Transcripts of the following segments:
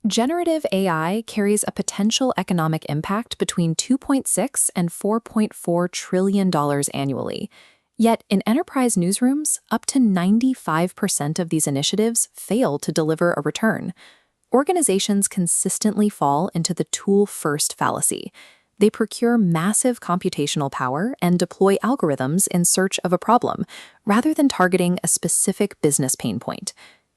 Generative AI carries a potential economic impact between $2.6 and $4.4 trillion annually. Yet, in enterprise newsrooms, up to 95% of these initiatives fail to deliver a return. Organizations consistently fall into the tool-first fallacy. They procure massive computational power and deploy algorithms in search of a problem, rather than targeting a specific business pain point.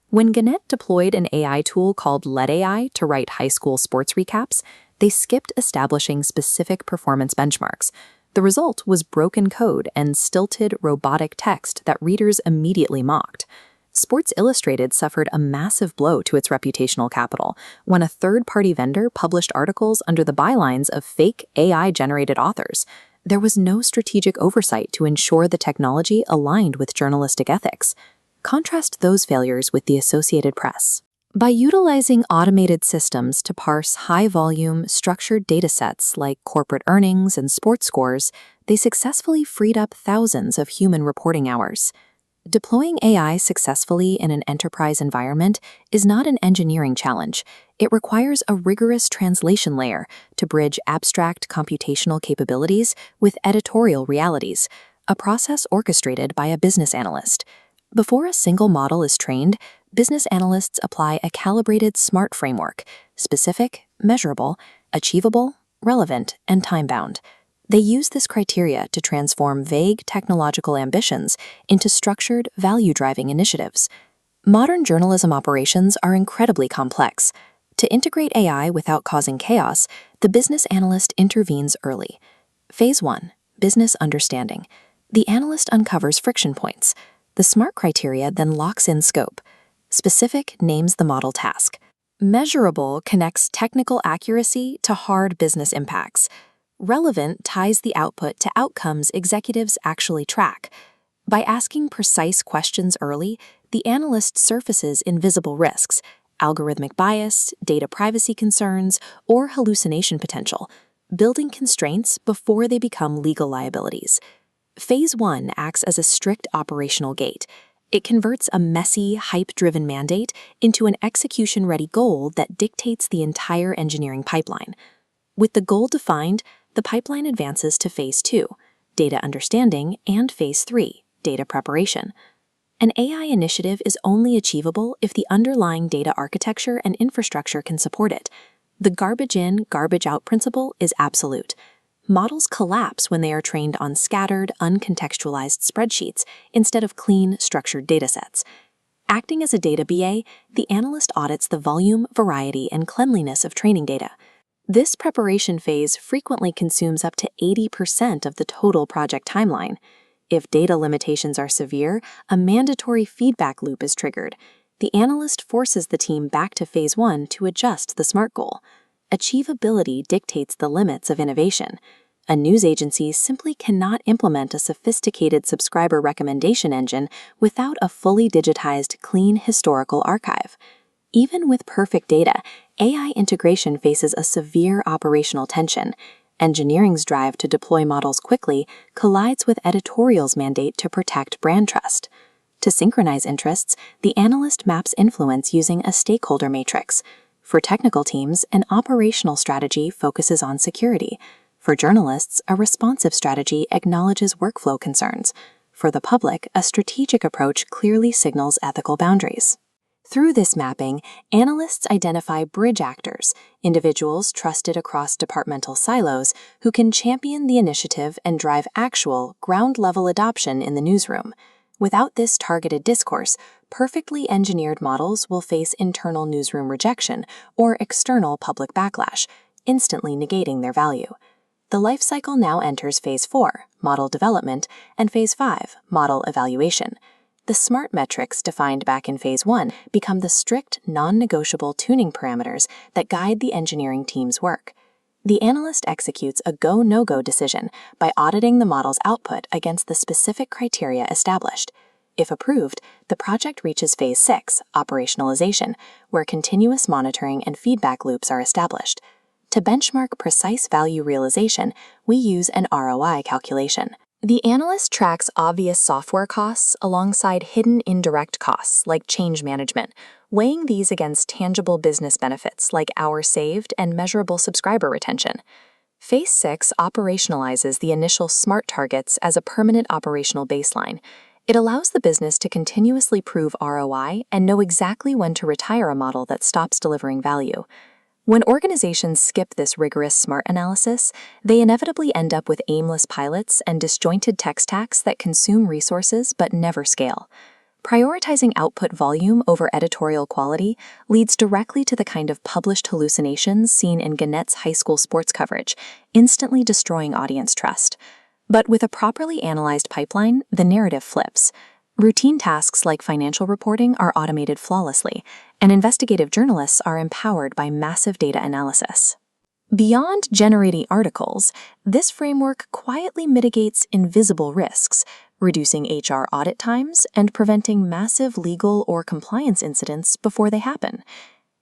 When Gannett deployed an AI tool called AI to write high school sports recaps, they skipped establishing specific performance benchmarks. The result was broken code and stilted robotic text that readers immediately mocked. Sports Illustrated suffered a massive blow to its reputational capital when a third-party vendor published articles under the bylines of fake AI-generated authors. There was no strategic oversight to ensure the technology aligned with journalistic ethics. Contrast those failures with the Associated Press. By utilizing automated systems to parse high-volume, structured datasets like corporate earnings and sports scores, they successfully freed up thousands of human reporting hours. Deploying AI successfully in an enterprise environment is not an engineering challenge. It requires a rigorous translation layer to bridge abstract computational capabilities with editorial realities, a process orchestrated by a business analyst. Before a single model is trained, business analysts apply a calibrated SMART framework: specific, measurable, achievable, relevant, and time-bound. They use this criteria to transform vague technological ambitions into structured, value-driving initiatives. Modern journalism operations are incredibly complex. To integrate AI without causing chaos, the business analyst intervenes early. Phase 1. Business understanding. The analyst uncovers friction points. The SMART criteria then locks in scope. Specific names the model task. Measurable connects technical accuracy to hard business impacts. Relevant ties the output to outcomes executives actually track. By asking precise questions early, the analyst surfaces invisible risks: algorithmic bias, data privacy concerns, or hallucination potential, building constraints before they become legal liabilities. Phase 1 acts as a strict operational gate. It converts a messy, hype-driven mandate into an execution-ready goal that dictates the entire engineering pipeline. With the goal defined, the pipeline advances to Phase 2, data understanding, and Phase 3, data preparation. An AI initiative is only achievable if the underlying data architecture and infrastructure can support it. The garbage in, garbage out principle is absolute. Models collapse when they are trained on scattered, uncontextualized spreadsheets instead of clean, structured datasets. Acting as a data BA, the analyst audits the volume, variety, and cleanliness of training data. This preparation phase frequently consumes up to 80% of the total project timeline. If data limitations are severe, a mandatory feedback loop is triggered. The analyst forces the team back to Phase 1 to adjust the SMART goal. Achievability dictates the limits of innovation. A news agency simply cannot implement a sophisticated subscriber recommendation engine without a fully digitized, clean historical archive. Even with perfect data, AI integration faces a severe operational tension. Engineering's drive to deploy models quickly collides with editorial's mandate to protect brand trust. To synchronize interests, the analyst maps influence using a stakeholder matrix. For technical teams, an operational strategy focuses on security. For journalists, a responsive strategy acknowledges workflow concerns. For the public, a strategic approach clearly signals ethical boundaries. Through this mapping, analysts identify bridge actors, individuals trusted across departmental silos who can champion the initiative and drive actual, ground-level adoption in the newsroom. Without this targeted discourse, perfectly engineered models will face internal newsroom rejection or external public backlash, instantly negating their value. The lifecycle now enters Phase 4, model development, and Phase 5, model evaluation. The SMART metrics defined back in Phase 1 become the strict, non-negotiable tuning parameters that guide the engineering team's work. The analyst executes a go-no-go decision by auditing the model's output against the specific criteria established. If approved, the project reaches Phase 6, operationalization, where continuous monitoring and feedback loops are established. To benchmark precise value realization, we use an ROI calculation. The analyst tracks obvious software costs alongside hidden indirect costs like change management, weighing these against tangible business benefits like hours saved and measurable subscriber retention. Phase 6 operationalizes the initial SMART targets as a permanent operational baseline. It allows the business to continuously prove ROI and know exactly when to retire a model that stops delivering value. When organizations skip this rigorous SMART analysis, they inevitably end up with aimless pilots and disjointed tech stacks that consume resources but never scale. Prioritizing output volume over editorial quality leads directly to the kind of published hallucinations seen in Gannett's high school sports coverage, instantly destroying audience trust. But with a properly analyzed pipeline, the narrative flips. Routine tasks like financial reporting are automated flawlessly, and investigative journalists are empowered by massive data analysis. Beyond generating articles, this framework quietly mitigates invisible risks, reducing HR audit times and preventing massive legal or compliance incidents before they happen.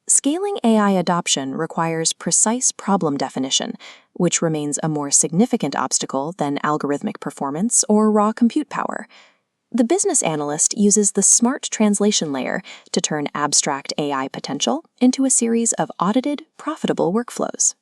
Scaling AI adoption requires precise problem definition, which remains a more significant obstacle than algorithmic performance or raw compute power. The business analyst uses the smart translation layer to turn abstract AI potential into a series of audited, profitable workflows.